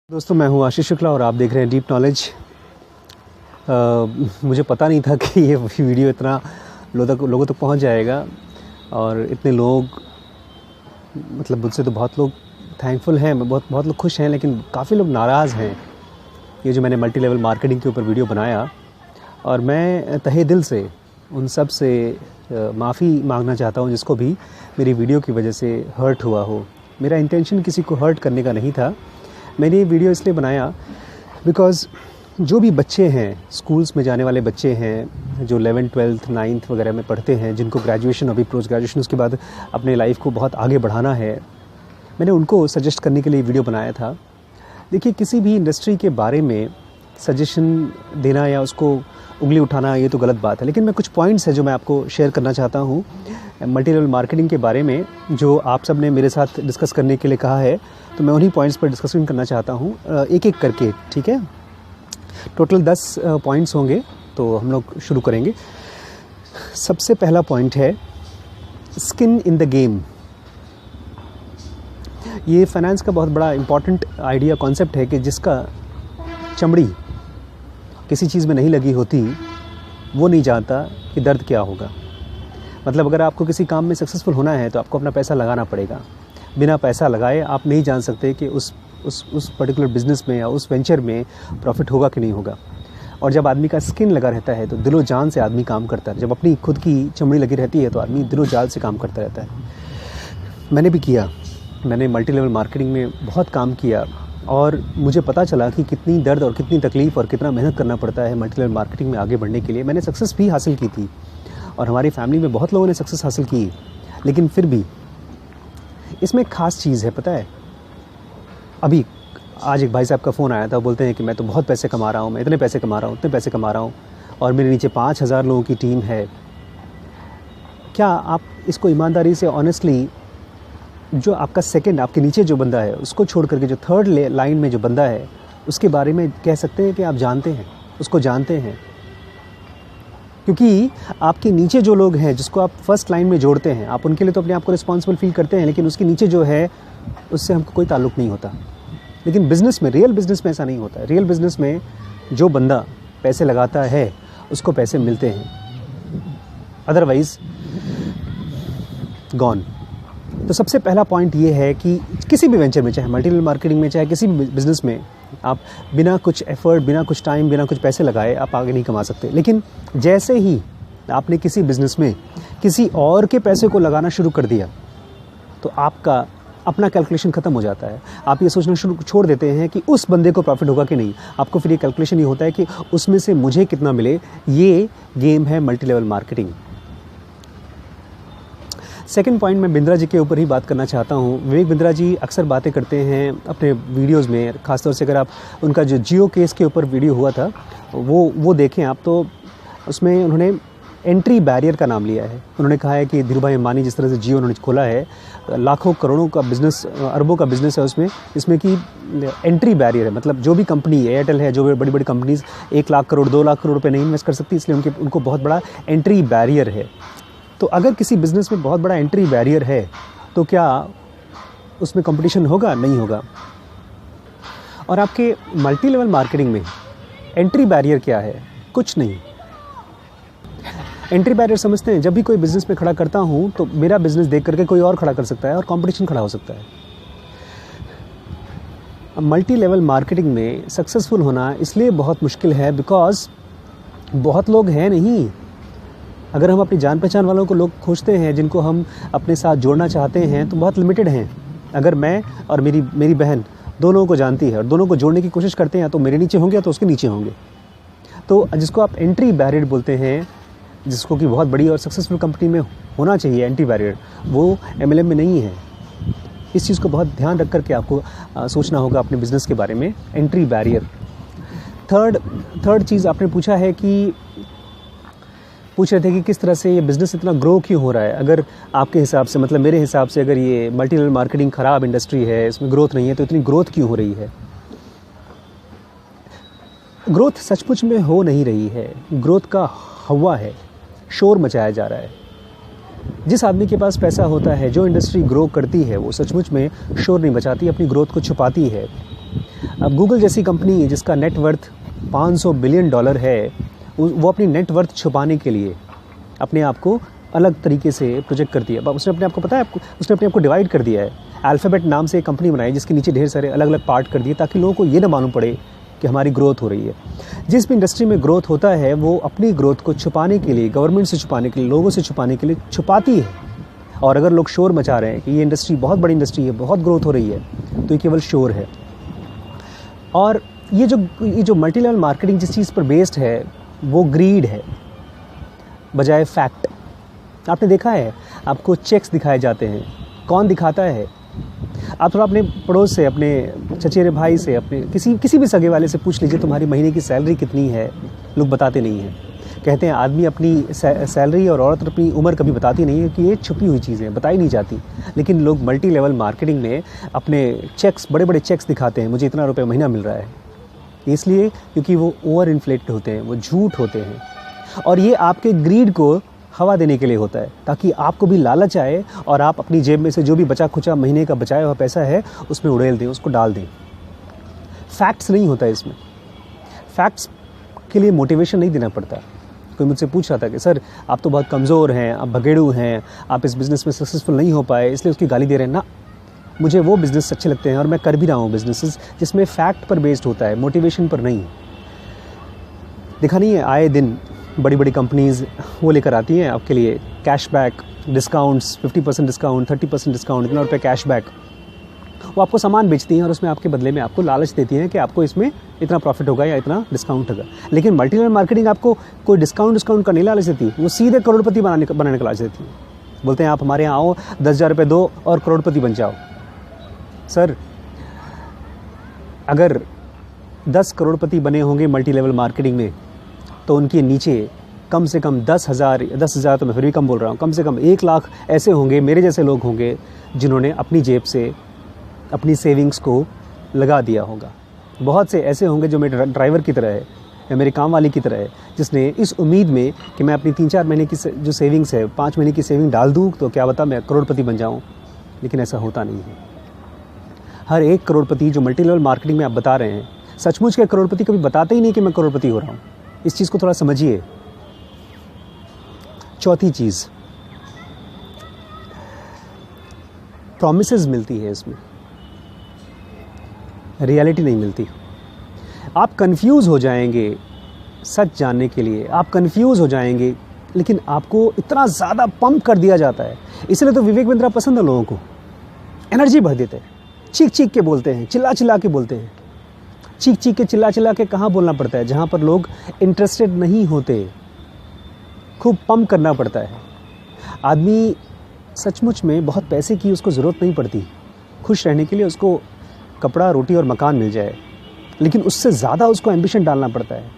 दोस्तों, मैं हूं आशीष शुक्ला और आप देख रहे हैं डीप नॉलेज। मुझे पता नहीं था कि ये वीडियो इतना लोगों तक पहुंच जाएगा और इतने लोग, मतलब मुझसे तो बहुत लोग थैंकफुल हैं, बहुत लोग खुश हैं, लेकिन काफ़ी लोग नाराज़ हैं। ये जो मैंने मल्टी लेवल मार्केटिंग के ऊपर वीडियो बनाया, और मैं तहे दिल से उन सब से माफ़ी मांगना चाहता हूँ जिसको भी मेरी वीडियो की वजह से हर्ट हुआ हो। मेरा इंटेंशन किसी को हर्ट करने का नहीं था। मैंने ये वीडियो इसलिए बनाया बिकॉज़ जो भी बच्चे हैं, स्कूल्स में जाने वाले बच्चे हैं जो 11th 12th 9th वगैरह में पढ़ते हैं, जिनको ग्रेजुएशन, अभी पोस्ट ग्रेजुएशन उसके बाद अपने लाइफ को बहुत आगे बढ़ाना है, मैंने उनको सजेस्ट करने के लिए वीडियो बनाया था। देखिए, किसी भी इंडस्ट्री के बारे में सजेशन देना या उसको उंगली उठाना ये तो गलत बात है, लेकिन मैं कुछ पॉइंट्स हैं जो मैं आपको शेयर करना चाहता हूँ मल्टी लेवल मार्केटिंग के बारे में, जो आप सब ने मेरे साथ डिस्कस करने के लिए कहा है। तो मैं उन्हीं पॉइंट्स पर डिस्कशन करना चाहता हूँ एक एक करके, ठीक है। टोटल 10 पॉइंट्स होंगे, तो हम लोग शुरू करेंगे। सबसे पहला पॉइंट है स्किन इन द गेम। ये फाइनेंस का बहुत बड़ा इंपॉर्टेंट आइडिया, कॉन्सेप्ट है कि जिसका चमड़ी किसी चीज़ में नहीं लगी होती वो नहीं जानता कि दर्द क्या होगा। मतलब अगर आपको किसी काम में सक्सेसफुल होना है तो आपको अपना पैसा लगाना पड़ेगा। बिना पैसा लगाए आप नहीं जान सकते कि उस पर्टिकुलर बिज़नेस में या उस वेंचर में प्रॉफिट होगा कि नहीं होगा। और जब आदमी का स्किन लगा रहता है तो दिलो जान से आदमी काम करता है। जब अपनी खुद की चमड़ी लगी रहती है तो आदमी दिलो जान से काम करता रहता है। मैंने भी किया, मैंने मल्टी लेवल मार्केटिंग में बहुत काम किया और मुझे पता चला कि कितनी दर्द और कितनी तकलीफ़ और कितना मेहनत करना पड़ता है मल्टी लेवल मार्केटिंग में आगे बढ़ने के लिए। मैंने सक्सेस भी हासिल की थी और हमारी फैमिली में बहुत लोगों ने सक्सेस हासिल की, लेकिन फिर भी इसमें एक ख़ास चीज़ है, पता है। अभी आज एक भाई साहब का फ़ोन आया था, बोलते हैं कि मैं तो बहुत पैसे कमा रहा हूँ, मैं इतने पैसे कमा रहा हूँ, उतने पैसे कमा रहा हूँ, और मेरे नीचे 5000 लोगों की टीम है। क्या आप इसको ईमानदारी से, ऑनेस्टली, जो आपका सेकंड, आपके नीचे जो बंदा है उसको छोड़ करके जो थर्ड लाइन में जो बंदा है उसके बारे में कह सकते हैं कि आप जानते हैं, उसको जानते हैं? क्योंकि आपके नीचे जो लोग हैं जिसको आप फर्स्ट लाइन में जोड़ते हैं, आप उनके लिए तो अपने आप को रिस्पॉन्सिबल फील करते हैं, लेकिन उसके नीचे जो है उससे हमको कोई ताल्लुक़ नहीं होता। लेकिन बिज़नेस में, रियल बिज़नेस में ऐसा नहीं होता है। रियल बिज़नेस में जो बंदा पैसे लगाता है उसको पैसे मिलते हैं, अदरवाइज़ गॉन। तो सबसे पहला पॉइंट ये है कि किसी भी वेंचर में, चाहे मल्टी लेवल मार्केटिंग में, चाहे किसी भी बिज़नेस में, आप बिना कुछ एफर्ट, बिना कुछ टाइम, बिना कुछ पैसे लगाए आप आगे नहीं कमा सकते। लेकिन जैसे ही आपने किसी बिज़नेस में किसी और के पैसे को लगाना शुरू कर दिया तो आपका अपना कैलकुलेशन ख़त्म हो जाता है। आप ये सोचना छोड़ देते हैं कि उस बंदे को प्रॉफिट होगा कि नहीं। आपको फिर ये कैलकुलेशन ये होता है कि उसमें से मुझे कितना मिले। ये गेम है multi level marketing. Second point, मैं बिंद्रा जी के ऊपर ही बात करना चाहता हूँ। विवेक बिंद्रा जी अक्सर बातें करते हैं अपने वीडियोस में, ख़ासतौर से अगर आप उनका जो जियो केस के ऊपर वीडियो हुआ था वो देखें आप, तो उसमें उन्होंने एंट्री बैरियर का नाम लिया है। उन्होंने कहा है कि धीरूभाई अंबानी जिस तरह से जियो उन्होंने खोला है, लाखों करोड़ों का बिज़नेस, अरबों का बिज़नेस है उसमें, इसमें कि एंट्री बैरियर है। मतलब जो भी कंपनी, एयरटेल है, जो भी बड़ी बड़ी कंपनीज़ 1 लाख करोड़ 2 लाख करोड़ रुपये नहीं इन्वेस्ट कर सकती, इसलिए उनको बहुत बड़ा एंट्री बैरियर है। तो अगर किसी बिज़नेस में बहुत बड़ा एंट्री बैरियर है तो क्या उसमें कंपटीशन होगा? नहीं होगा। और आपके मल्टी लेवल मार्केटिंग में एंट्री बैरियर क्या है? कुछ नहीं। एंट्री बैरियर समझते हैं, जब भी कोई बिज़नेस में खड़ा करता हूँ तो मेरा बिज़नेस देख करके कोई और खड़ा कर सकता है और कंपटीशन खड़ा हो सकता है। मल्टी लेवल मार्केटिंग में सक्सेसफुल होना इसलिए बहुत मुश्किल है बिकॉज़ बहुत लोग हैं नहीं। अगर हम अपनी जान पहचान वालों को लोग खोजते हैं जिनको हम अपने साथ जोड़ना चाहते हैं तो बहुत लिमिटेड हैं। अगर मैं और मेरी बहन दोनों को जानती है और दोनों को जोड़ने की कोशिश करते हैं, तो मेरे नीचे होंगे तो उसके नीचे होंगे। तो जिसको आप एंट्री बैरियर बोलते हैं, जिसको कि बहुत बड़ी और सक्सेसफुल कंपनी में होना चाहिए एंट्री बैरियर, वो MLM में नहीं है। इस चीज़ को बहुत ध्यान रख करके आपको सोचना होगा अपने बिज़नेस के बारे में, एंट्री बैरियर। थर्ड चीज़ आपने पूछा है कि पूछ रहे थे कि किस तरह से ये बिज़नेस इतना ग्रो क्यों हो रहा है। अगर आपके हिसाब से, मतलब मेरे हिसाब से, अगर ये मल्टी लेवल मार्केटिंग ख़राब इंडस्ट्री है, इसमें ग्रोथ नहीं है, तो इतनी ग्रोथ क्यों हो रही है? ग्रोथ सचमुच में हो नहीं रही है। ग्रोथ का हवा है, शोर मचाया जा रहा है। जिस आदमी के पास पैसा होता है, जो इंडस्ट्री ग्रो करती है, वो सचमुच में शोर नहीं मचाती, अपनी ग्रोथ को छुपाती है। अब गूगल जैसी कंपनी जिसका नेटवर्थ $500 बिलियन है, वो अपनी नेटवर्थ छुपाने के लिए अपने आप को अलग तरीके से प्रोजेक्ट करती है। उसने अपने आप को, पता है आपको, उसने अपने आप को डिवाइड कर दिया है। अल्फ़ाबेट नाम से एक कंपनी बनाई जिसके नीचे ढेर सारे अलग अलग पार्ट कर दिए ताकि लोगों को ये ना मालूम पड़े कि हमारी ग्रोथ हो रही है। जिस भी इंडस्ट्री में ग्रोथ होता है वो अपनी ग्रोथ को छुपाने के लिए, गवर्नमेंट से छुपाने के लिए, लोगों से छुपाने के लिए छुपाती है। और अगर लोग शोर मचा रहे हैं कि ये इंडस्ट्री बहुत बड़ी इंडस्ट्री है, बहुत ग्रोथ हो रही है, तो ये केवल शोर है। और ये जो मल्टी लेवल मार्केटिंग जिस चीज़ पर बेस्ड है वो ग्रीड है बजाय फैक्ट। आपने देखा है, आपको चेक्स दिखाए जाते हैं, कौन दिखाता है? आप थोड़ा अपने पड़ोस से, अपने चचेरे भाई से, अपने किसी भी सगे वाले से पूछ लीजिए तुम्हारी महीने की सैलरी कितनी है। लोग बताते नहीं हैं। कहते हैं आदमी अपनी सैलरी और औरत अपनी उम्र कभी बताती नहीं है कि ये छुपी हुई चीज़ें बताई नहीं जाती। लेकिन लोग मल्टी लेवल मार्केटिंग में अपने चेक्स, बड़े बड़े चेक्स दिखाते हैं, मुझे इतना रुपये महीना मिल रहा है। इसलिए क्योंकि वो ओवर इन्फ्लेटेड होते हैं, वो झूठ होते हैं। और ये आपके ग्रीड को हवा देने के लिए होता है ताकि आपको भी लालच आए और आप अपनी जेब में से जो भी बचा खुचा महीने का बचाया हुआ पैसा है उसमें उड़ेल दें, उसको डाल दें। फैक्ट्स नहीं होता इसमें। फैक्ट्स के लिए मोटिवेशन नहीं देना पड़ता। कोई मुझसे पूछ रहा था कि सर आप तो बहुत कमज़ोर हैं, आप भगेड़ू हैं, आप इस बिज़नेस में सक्सेसफुल नहीं हो पाए इसलिए उसकी गाली दे रहे हैं ना। मुझे वो बिज़नेस अच्छे लगते हैं और मैं कर भी रहा हूँ बिज़नेसेस जिसमें फैक्ट पर बेस्ड होता है, मोटिवेशन पर नहीं। देखा नहीं है, आए दिन बड़ी बड़ी कंपनीज़ वो लेकर आती हैं आपके लिए कैशबैक, डिस्काउंट्स, 50% डिस्काउंट, 30% डिस्काउंट, इतना रुपये कैशबैक। वो आपको सामान बेचती हैं और उसमें आपके बदले में आपको लालच देती हैं कि आपको इसमें इतना प्रॉफिट होगा या इतना डिस्काउंट होगा। लेकिन मल्टी लेवल मार्केटिंग आपको कोई डिस्काउंट का नहीं लालच देती, वो सीधे करोड़पति बनाने का लालच देती है। बोलते हैं आप हमारे यहाँ आओ, 10,000 रुपये दो और करोड़पति बन जाओ। सर अगर 10 करोड़पति बने होंगे मल्टी लेवल मार्केटिंग में तो उनके नीचे कम से कम 10,000 तो मैं फिर भी कम बोल रहा हूँ, कम से कम 1 लाख ऐसे होंगे, मेरे जैसे लोग होंगे जिन्होंने अपनी जेब से अपनी सेविंग्स को लगा दिया होगा। बहुत से ऐसे होंगे जो मेरे ड्राइवर की तरह है या मेरे काम वाली की तरह है, जिसने इस उम्मीद में कि मैं अपनी 3-4 महीने की जो सेविंग्स है, 5 महीने की सेविंग डाल दूँ तो क्या बता मैं करोड़पति बन जाऊँ। लेकिन ऐसा होता नहीं है। हर एक करोड़पति जो मल्टी लेवल मार्केटिंग में आप बता रहे हैं, सचमुच के करोड़पति कभी बताते ही नहीं कि मैं करोड़पति हो रहा हूँ। इस चीज़ को थोड़ा समझिए। चौथी चीज़, प्रॉमिसेस मिलती है इसमें, रियलिटी नहीं मिलती। आप कंफ्यूज हो जाएंगे सच जानने के लिए, आप कंफ्यूज हो जाएंगे, लेकिन आपको इतना ज़्यादा पंप कर दिया जाता है। इसलिए तो विवेक बिंद्रा पसंद है लोगों को, एनर्जी भर देते हैं, चीख चीख के बोलते हैं, चिल्ला चिल्ला के बोलते हैं। चीख चीख के चिल्ला चिल्ला के कहाँ बोलना पड़ता है? जहाँ पर लोग इंटरेस्टेड नहीं होते, खूब पंप करना पड़ता है। आदमी सचमुच में बहुत पैसे की उसको ज़रूरत नहीं पड़ती, खुश रहने के लिए उसको कपड़ा, रोटी और मकान मिल जाए, लेकिन उससे ज़्यादा उसको एम्बिशन डालना पड़ता है।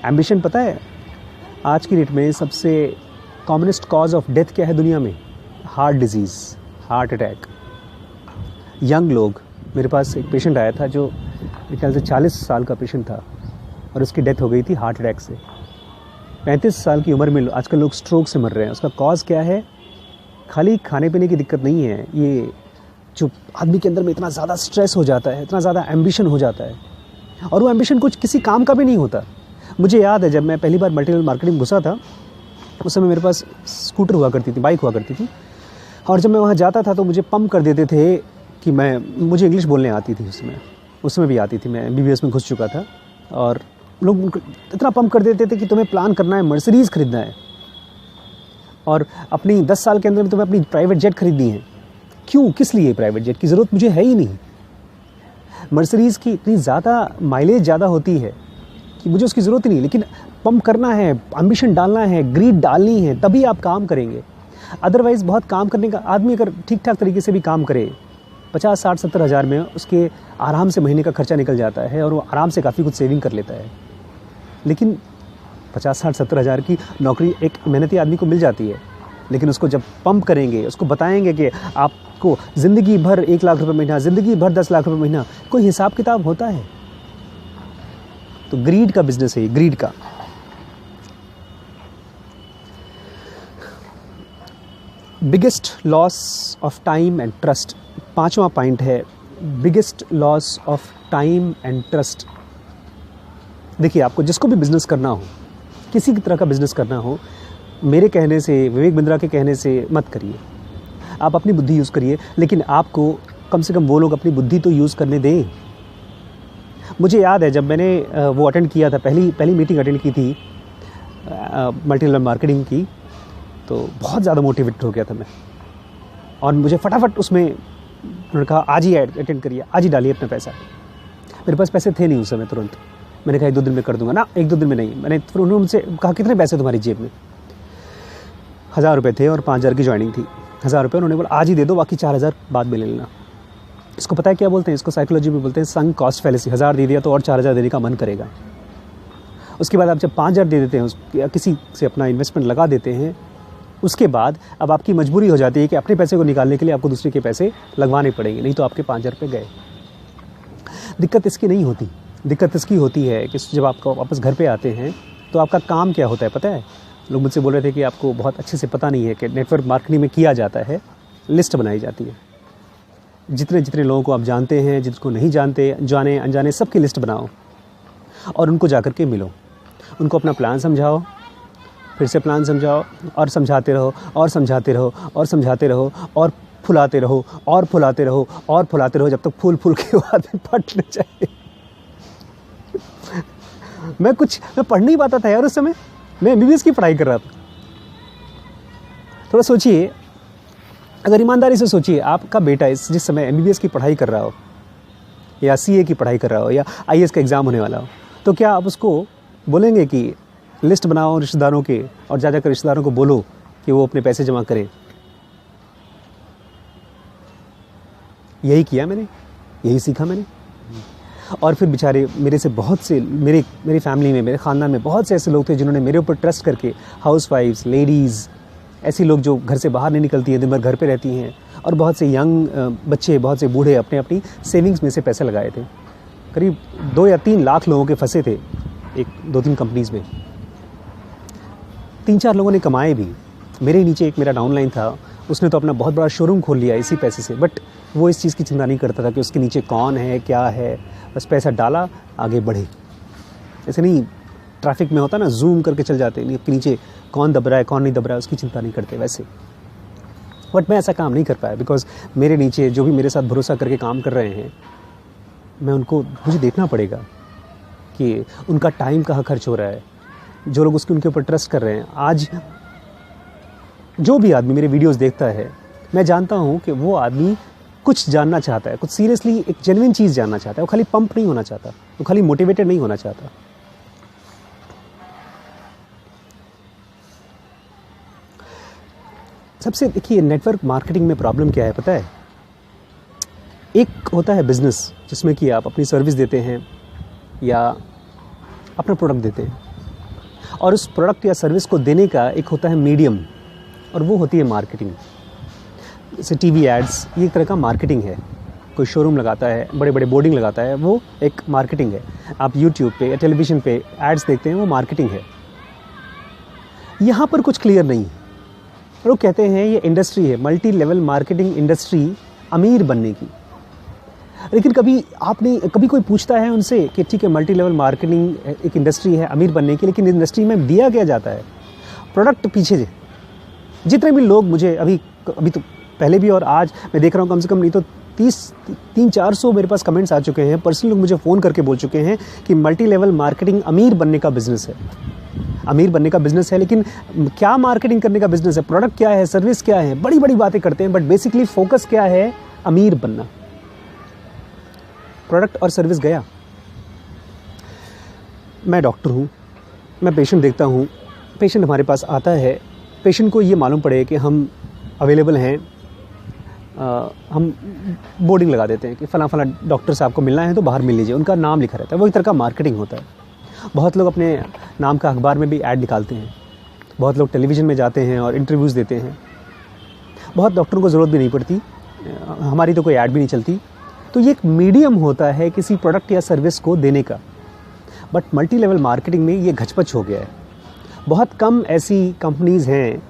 एम्बिशन पता है आज की डेट में सबसे कॉमनेस्ट कॉज ऑफ डेथ क्या है दुनिया में? Heart disease, heart attack. Young लोग, मेरे पास एक पेशेंट आया था जो मेरे ख्याल से 40 साल का पेशेंट था और उसकी डेथ हो गई थी हार्ट अटैक से। 35 साल की उम्र में आजकल लोग स्ट्रोक से मर रहे हैं। उसका कॉज क्या है? खाली खाने पीने की दिक्कत नहीं है, ये जो आदमी के अंदर में इतना ज़्यादा स्ट्रेस हो जाता है, इतना ज़्यादा एम्बिशन हो जाता है और वो एम्बिशन कुछ किसी काम का भी नहीं होता। मुझे याद है जब मैं पहली बार मल्टी लेवल मार्केटिंग घुसा था, उस समय मेरे पास स्कूटर हुआ करती थी, बाइक हुआ करती थी, और जब मैं वहाँ जाता था तो मुझे पंप कर देते थे कि मुझे इंग्लिश बोलने आती थी। उस समय भी आती थी, मैं MBBS में घुस चुका था, और लोग इतना पंप कर देते थे कि तुम्हें प्लान करना है, मर्सिडीज़ खरीदना है और अपनी 10 साल के अंदर में तुम्हें अपनी प्राइवेट जेट खरीदनी है। क्यों, किस लिए? प्राइवेट जेट की ज़रूरत मुझे है ही नहीं। मर्सिडीज़ की इतनी ज़्यादा माइलेज ज़्यादा होती है कि मुझे उसकी ज़रूरत ही नहीं, लेकिन पंप करना है, एम्बिशन डालना है, ग्रीड डालनी है, तभी आप काम करेंगे। अदरवाइज़ बहुत काम करने का आदमी अगर ठीक ठाक तरीके से भी काम करे, 50, 60, 70 हज़ार में उसके आराम से महीने का खर्चा निकल जाता है और वो आराम से काफ़ी कुछ सेविंग कर लेता है। लेकिन 50, 60, 70 हज़ार की नौकरी एक मेहनती आदमी को मिल जाती है, लेकिन उसको जब पंप करेंगे, उसको बताएंगे कि आपको ज़िंदगी भर 1 लाख रुपये महीना, ज़िंदगी भर 10 लाख रुपये महीना, कोई हिसाब किताब होता है? तो ग्रीड का बिजनेस है ये, ग्रीड का। Biggest loss of time and trust, 5वां पॉइंट है biggest loss of time and trust. देखिए, आपको जिसको भी बिजनेस करना हो, किसी भी तरह का बिजनेस करना हो, मेरे कहने से, विवेक बिंद्रा के कहने से मत करिए। आप अपनी बुद्धि यूज़ करिए, लेकिन आपको कम से कम वो लोग अपनी बुद्धि तो यूज़ करने दें। मुझे याद है जब मैंने वो अटेंड किया था, पहली मीटिंग अटेंड की थी मल्टी लेवल मार्केटिंग की, तो बहुत ज़्यादा मोटिवेट हो गया था मैं, और मुझे फटाफट उसमें उन्होंने कहा आज ही अटेंड करिए, आज ही डालिए अपना पैसा। मेरे पास पैसे थे नहीं उस समय तुरंत। मैंने कहा 1-2 दिन में कर दूंगा ना, 1-2 दिन में नहीं। मैंने फिर उन्होंने मुझसे कहा कितने पैसे तुम्हारी जेब में? 1000 रुपये थे और 5000 की ज्वाइनिंग थी। 1000 रुपये उन्होंने बोला आज ही दे दो, बाकी 4000 बाद में ले लेना। इसको पता है क्या बोलते हैं? इसको साइकोलॉजी में बोलते हैं संक कॉस्ट फैलेसी। 1000 दे दिया तो और 4000 देने का मन करेगा। उसके बाद आप जब 5000 दे देते हैं, या किसी से अपना इन्वेस्टमेंट लगा देते हैं, उसके बाद अब आपकी मजबूरी हो जाती है कि अपने पैसे को निकालने के लिए आपको दूसरे के पैसे लगवाने पड़ेंगे, नहीं तो आपके 5000 रुपये गए। दिक्कत इसकी नहीं होती, दिक्कत इसकी होती है कि जब आप वापस घर पे आते हैं तो आपका काम क्या होता है पता है? लोग मुझसे बोल रहे थे कि आपको बहुत अच्छे से पता नहीं है कि नेटवर्क मार्केटिंग में किया जाता है, लिस्ट बनाई जाती है। जितने जितने लोगों को आप जानते हैं, जिनको नहीं जानते, जाने अनजाने, सबकी लिस्ट बनाओ और उनको जा कर के मिलो। उनको अपना प्लान समझाओ, फिर से प्लान समझाओ, और समझाते रहो और समझाते रहो और समझाते रहो, और फुलाते रहो और फुलाते रहो और फुलाते रहो, जब तक फूल के बाद में फट न जाए। मैं पढ़ नहीं पाता था यार उस समय, मैं MBBS की पढ़ाई कर रहा था। थोड़ा सोचिए, अगर ईमानदारी से सोचिए, आपका बेटा जिस समय MBBS की पढ़ाई कर रहा हो, या CA की पढ़ाई कर रहा हो, या IAS का एग्ज़ाम होने वाला हो, तो क्या आप उसको बोलेंगे कि लिस्ट बनाओ रिश्तेदारों के, और जा जाकर रिश्तेदारों को बोलो कि वो अपने पैसे जमा करें? यही किया मैंने, यही सीखा मैंने। और फिर बेचारे मेरे से बहुत से, मेरी फैमिली में, मेरे ख़ानदान में बहुत से ऐसे लोग थे जिन्होंने मेरे ऊपर ट्रस्ट करके, हाउसवाइफ्स, लेडीज़, ऐसी लोग जो घर से बाहर नहीं निकलती हैं, दिन भर घर पे रहती हैं, और बहुत से यंग बच्चे, बहुत से बूढ़े अपने अपनी सेविंग्स में से पैसे लगाए थे। करीब 2 या 3 लाख लोगों के फंसे थे 2-3 कंपनीज़ में। 3-4 लोगों ने कमाए भी। मेरे नीचे एक मेरा डाउनलाइन था, उसने तो अपना बहुत बड़ा शोरूम खोल लिया इसी पैसे से, बट वो इस चीज़ की चिंता नहीं करता था कि उसके नीचे कौन है, क्या है। बस पैसा डाला, आगे बढ़े। ऐसे नहीं ट्रैफिक में होता ना, जूम करके चल जाते, नहीं आपके नीचे कौन दब रहा है, कौन नहीं दब रहा है, उसकी चिंता नहीं करते वैसे। बट मैं ऐसा काम नहीं कर पाया, बिकॉज मेरे नीचे जो भी मेरे साथ भरोसा करके काम कर रहे हैं, मुझे देखना पड़ेगा कि उनका टाइम कहाँ खर्च हो रहा है। जो लोग उनके ऊपर ट्रस्ट कर रहे हैं, आज जो भी आदमी मेरे वीडियोस देखता है, मैं जानता हूँ कि वो आदमी कुछ जानना चाहता है, कुछ सीरियसली एक जेन्युइन चीज़ जानना चाहता है। वो खाली पंप नहीं होना चाहता, वो खाली मोटिवेटेड नहीं होना चाहता। सबसे देखिए, नेटवर्क मार्केटिंग में प्रॉब्लम क्या है पता है? एक होता है बिजनेस, जिसमें कि आप अपनी सर्विस देते हैं या अपना प्रोडक्ट देते हैं, और उस प्रोडक्ट या सर्विस को देने का एक होता है मीडियम, और वो होती है मार्केटिंग। जैसे टीवी एड्स, ये एक तरह का मार्केटिंग है। कोई शोरूम लगाता है, बड़े बड़े बोर्डिंग लगाता है, वो एक मार्केटिंग है। आप यूट्यूब पे या टेलीविज़न पे एड्स देखते हैं, वो मार्केटिंग है। यहाँ पर कुछ क्लियर नहीं है। लोग कहते हैं ये इंडस्ट्री है, मल्टी लेवल मार्केटिंग इंडस्ट्री अमीर बनने की। लेकिन कभी कोई पूछता है उनसे कि ठीक है, मल्टी लेवल मार्केटिंग एक इंडस्ट्री है अमीर बनने की, लेकिन इंडस्ट्री में दिया क्या जाता है? प्रोडक्ट पीछे जितने भी लोग मुझे अभी तो पहले भी और आज मैं देख रहा हूँ, कम से कम नहीं तो 300-400 मेरे पास कमेंट्स आ चुके हैं। पर्सनल लोग मुझे फ़ोन करके बोल चुके हैं कि मल्टी लेवल मार्केटिंग अमीर बनने का बिजनेस है, अमीर बनने का बिजनेस है। लेकिन क्या मार्केटिंग करने का बिजनेस है? प्रोडक्ट क्या है, सर्विस क्या है? बड़ी बड़ी बातें करते हैं, बट बेसिकली फोकस क्या है? अमीर बनना। प्रोडक्ट और सर्विस गया। मैं डॉक्टर हूँ, मैं पेशेंट देखता हूँ। पेशेंट हमारे पास आता है, पेशेंट को ये मालूम पड़े कि हम अवेलेबल हैं, हम बोर्डिंग लगा देते हैं कि फ़ला डॉक्टर साहब को मिलना है तो बाहर मिल लीजिए, उनका नाम लिखा रहता है। वो एक तरह का मार्केटिंग होता है। बहुत लोग अपने नाम का अखबार में भी ऐड निकालते हैं, बहुत लोग टेलीविज़न में जाते हैं और इंटरव्यूज़ देते हैं। बहुत डॉक्टरों को ज़रूरत भी नहीं पड़ती, हमारी तो कोई ऐड भी नहीं चलती। तो ये एक मीडियम होता है किसी प्रोडक्ट या सर्विस को देने का। बट मल्टी लेवल मार्केटिंग में ये घचपच हो गया है। बहुत कम ऐसी कंपनीज़ हैं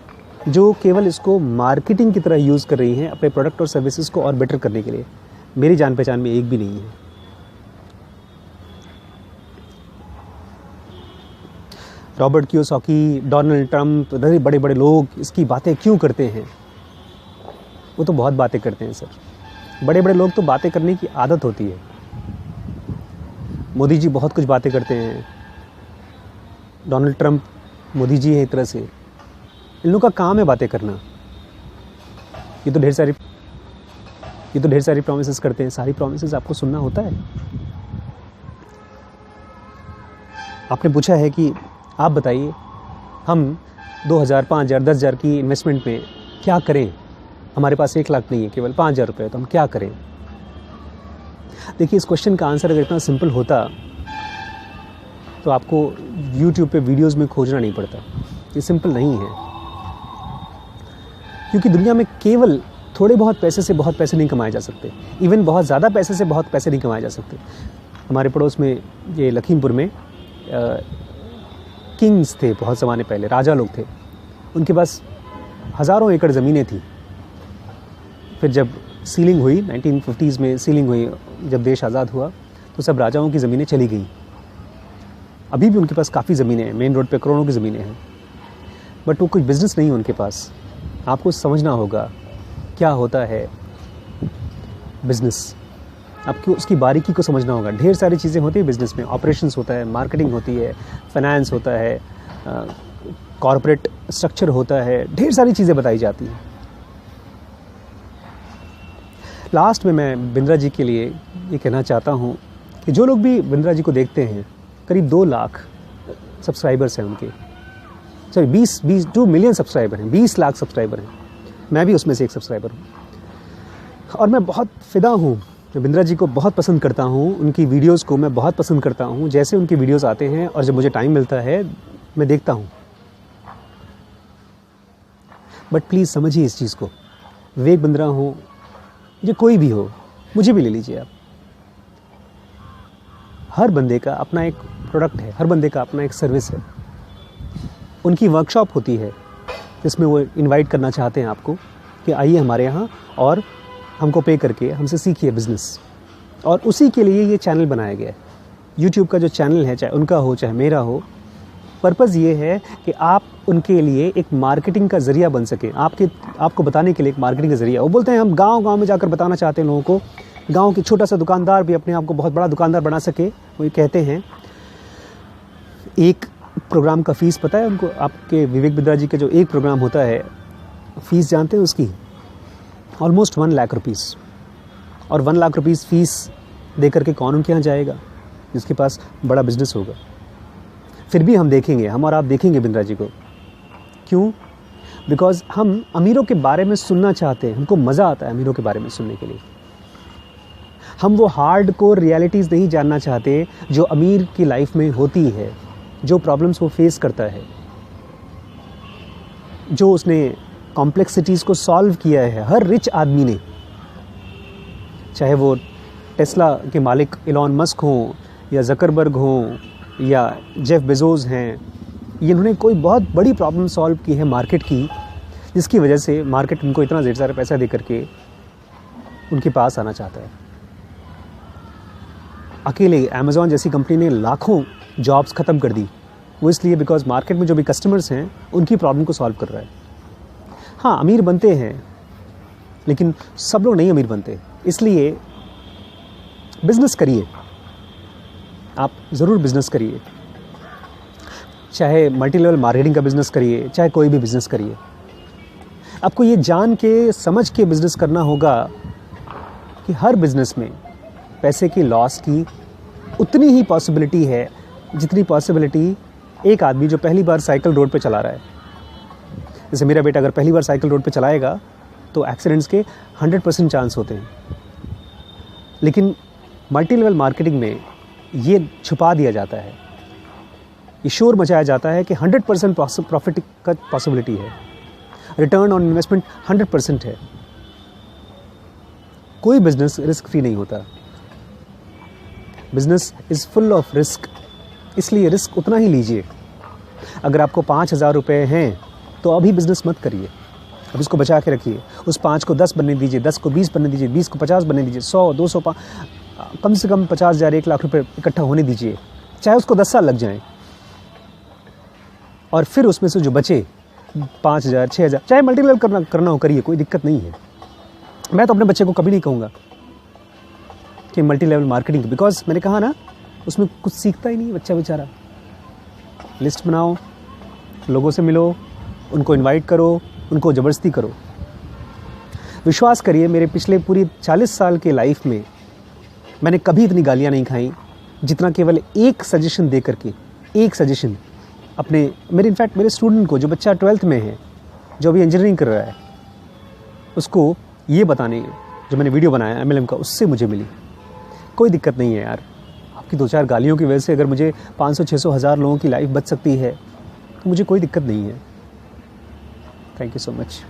जो केवल इसको मार्केटिंग की तरह यूज़ कर रही हैं अपने प्रोडक्ट और सर्विसेज को और बेटर करने के लिए। मेरी जान पहचान में एक भी नहीं है। रॉबर्ट कियोसाकी, डोनाल्ड ट्रंप, बड़े बड़े लोग इसकी बातें क्यों करते हैं? वो तो बहुत बातें करते हैं सर, बड़े बड़े लोग तो बातें करने की आदत होती है। मोदी जी बहुत कुछ बातें करते हैं, डोनाल्ड ट्रंप मोदी जी है एक तरह से, इन लोगों का काम है बातें करना। ये तो ढेर सारी प्रॉमिसेस करते हैं। सारी प्रॉमिसेस आपको सुनना होता है? आपने पूछा है कि आप बताइए हम 2000, 5000, 10,000 की इन्वेस्टमेंट में क्या करें? हमारे पास 1 लाख नहीं है, केवल 5,000 रुपये, तो हम क्या करें? देखिए, इस क्वेश्चन का आंसर अगर इतना सिंपल होता तो आपको YouTube पे वीडियोस में खोजना नहीं पड़ता। ये सिंपल नहीं है, क्योंकि दुनिया में केवल थोड़े बहुत पैसे से बहुत पैसे नहीं कमाए जा सकते। इवन बहुत ज़्यादा पैसे से बहुत पैसे नहीं कमाए जा सकते। हमारे पड़ोस में ये लखीमपुर में किंग्स थे, बहुत ज़माने पहले राजा लोग थे, उनके पास हज़ारों एकड़ ज़मीनें थी। फिर जब सीलिंग हुई 1950s में, सीलिंग हुई जब देश आज़ाद हुआ, तो सब राजाओं की ज़मीनें चली गई। अभी भी उनके पास काफ़ी ज़मीनें हैं, मेन रोड पे करोड़ों की ज़मीनें हैं, बट वो कोई बिज़नेस नहीं है उनके पास। आपको समझना होगा क्या होता है बिज़नेस, आपको उसकी बारीकी को समझना होगा। ढेर सारी चीज़ें होती है बिज़नेस में, ऑपरेशंस होता है, मार्केटिंग होती है, फाइनेंस होता है, कॉर्पोरेट स्ट्रक्चर होता है, ढेर सारी चीज़ें बताई जाती हैं। लास्ट में मैं बिंद्रा जी के लिए ये कहना चाहता हूँ कि जो लोग भी बिंद्रा जी को देखते हैं, करीब 2 लाख सब्सक्राइबर्स हैं उनके, सॉरी 2 मिलियन सब्सक्राइबर हैं, 20 लाख सब्सक्राइबर हैं। मैं भी उसमें से एक सब्सक्राइबर हूँ, और मैं बहुत फ़िदा हूँ, मैं बिंद्रा जी को बहुत पसंद करता हूँ, उनकी वीडियोस को मैं बहुत पसंद करता हूँ। जैसे उनकी वीडियोस आते हैं और जब मुझे टाइम मिलता है मैं देखता हूँ। बट प्लीज़ समझिए इस चीज़ को, विवेक बिंद्रा हो या कोई भी हो, मुझे भी ले लीजिए आप, हर बंदे का अपना एक प्रोडक्ट है, हर बंदे का अपना एक सर्विस है। उनकी वर्कशॉप होती है जिसमें वो इनवाइट करना चाहते हैं आपको कि आइए हमारे यहाँ और हमको पे करके हमसे सीखिए बिज़नेस, और उसी के लिए ये चैनल बनाया गया है। यूट्यूब का जो चैनल है, चाहे उनका हो चाहे मेरा हो, पर्पज़ ये है कि आप उनके लिए एक मार्केटिंग का ज़रिया बन सकें, आपको बताने के लिए एक मार्केटिंग का ज़रिया। वो बोलते हैं हम गांव-गांव में जाकर बताना चाहते हैं लोगों को, गांव के छोटा सा दुकानदार भी अपने आप को बहुत बड़ा दुकानदार बना सके। वो ये कहते हैं, एक प्रोग्राम का फ़ीस पता है उनको? आपके विवेक बिंद्रा जी का जो एक प्रोग्राम होता है, फ़ीस जानते हैं उसकी? Almost 1 lakh rupees. और 1 लाख रुपीज़ फ़ीस दे करके कौन उनके यहाँ जाएगा जिसके पास बड़ा बिजनेस होगा? फिर भी हम देखेंगे, हम और आप देखेंगे बिंद्रा जी को। क्यों? बिकॉज हम अमीरों के बारे में सुनना चाहते हैं, हमको मज़ा आता है अमीरों के बारे में सुनने के लिए। हम वो हार्ड कोर रियलिटीज़ नहीं जानना चाहते जो अमीर की लाइफ में होती है, जो प्रॉब्लम्स वो फेस करता है, जो उसने कॉम्प्लेक्सिटीज़ को सॉल्व किया है हर रिच आदमी ने, चाहे वो टेस्ला के मालिक एलॉन मस्क हों या ज़करबर्ग हों या जेफ बेजोस हैं। इन्होंने कोई बहुत बड़ी प्रॉब्लम सॉल्व की है मार्केट की, जिसकी वजह से मार्केट उनको इतना ढेर सारा पैसा दे करके उनके पास आना चाहता है। अकेले अमेज़ॉन जैसी कंपनी ने लाखों जॉब्स ख़त्म कर दी, वो इसलिए बिकॉज मार्केट में जो भी कस्टमर्स हैं उनकी प्रॉब्लम को सॉल्व कर रहा है। हाँ, अमीर बनते हैं, लेकिन सब लोग नहीं अमीर बनते। इसलिए बिज़नेस करिए, आप ज़रूर बिज़नेस करिए, चाहे मल्टी लेवल मार्केटिंग का बिज़नेस करिए, चाहे कोई भी बिज़नेस करिए। आपको ये जान के समझ के बिज़नेस करना होगा कि हर बिज़नेस में पैसे की लॉस की उतनी ही पॉसिबिलिटी है जितनी पॉसिबिलिटी एक आदमी जो पहली बार साइकिल रोड पे चला रहा है। जैसे मेरा बेटा अगर पहली बार साइकिल रोड पे चलाएगा तो एक्सीडेंट्स के 100% चांस होते हैं, लेकिन मल्टी लेवल मार्केटिंग में ये छुपा दिया जाता है, ये शोर मचाया जाता है कि 100% प्रॉफिट का पॉसिबिलिटी है, रिटर्न ऑन इन्वेस्टमेंट 100% है। कोई बिजनेस रिस्क फ्री नहीं होता, business is full of risk, इसलिए रिस्क उतना ही लीजिए। अगर आपको 5,000 रुपये हैं तो अभी बिजनेस मत करिए, अब इसको बचा के रखिए, उस 5 को 10 बनने दीजिए, 10 को 20 बनने दीजिए, 20 को 50 बनने दीजिए, 100, 200, कम से कम 50,000, 1 लाख रुपए इकट्ठा होने दीजिए, चाहे उसको 10 साल लग जाएं। और फिर उसमें से जो बचे 5,000, 6,000, चाहे मल्टी लेवल करना हो करिए, कोई दिक्कत नहीं है। मैं तो अपने बच्चे को कभी नहीं कहूँगा कि मल्टी लेवल मार्केटिंग, बिकॉज मैंने कहा ना, उसमें कुछ सीखता ही नहीं बच्चा बेचारा। लिस्ट बनाओ, लोगों से मिलो, उनको इनवाइट करो, उनको ज़बरदस्ती करो। विश्वास करिए, मेरे पिछले पूरी 40 साल के लाइफ में मैंने कभी इतनी गालियाँ नहीं खाई जितना केवल एक सजेशन दे करके, एक सजेशन मेरे इनफैक्ट मेरे स्टूडेंट को, जो बच्चा 12th में है, जो अभी इंजीनियरिंग कर रहा है, उसको ये बताने, जो मैंने वीडियो बनाया MLM का, उससे मुझे मिली। कोई दिक्कत नहीं है यार, आपकी 2-4 गालियों की वजह से अगर मुझे 500, 600, 1000 लोगों की लाइफ बच सकती है तो मुझे कोई दिक्कत नहीं है। Thank you so much.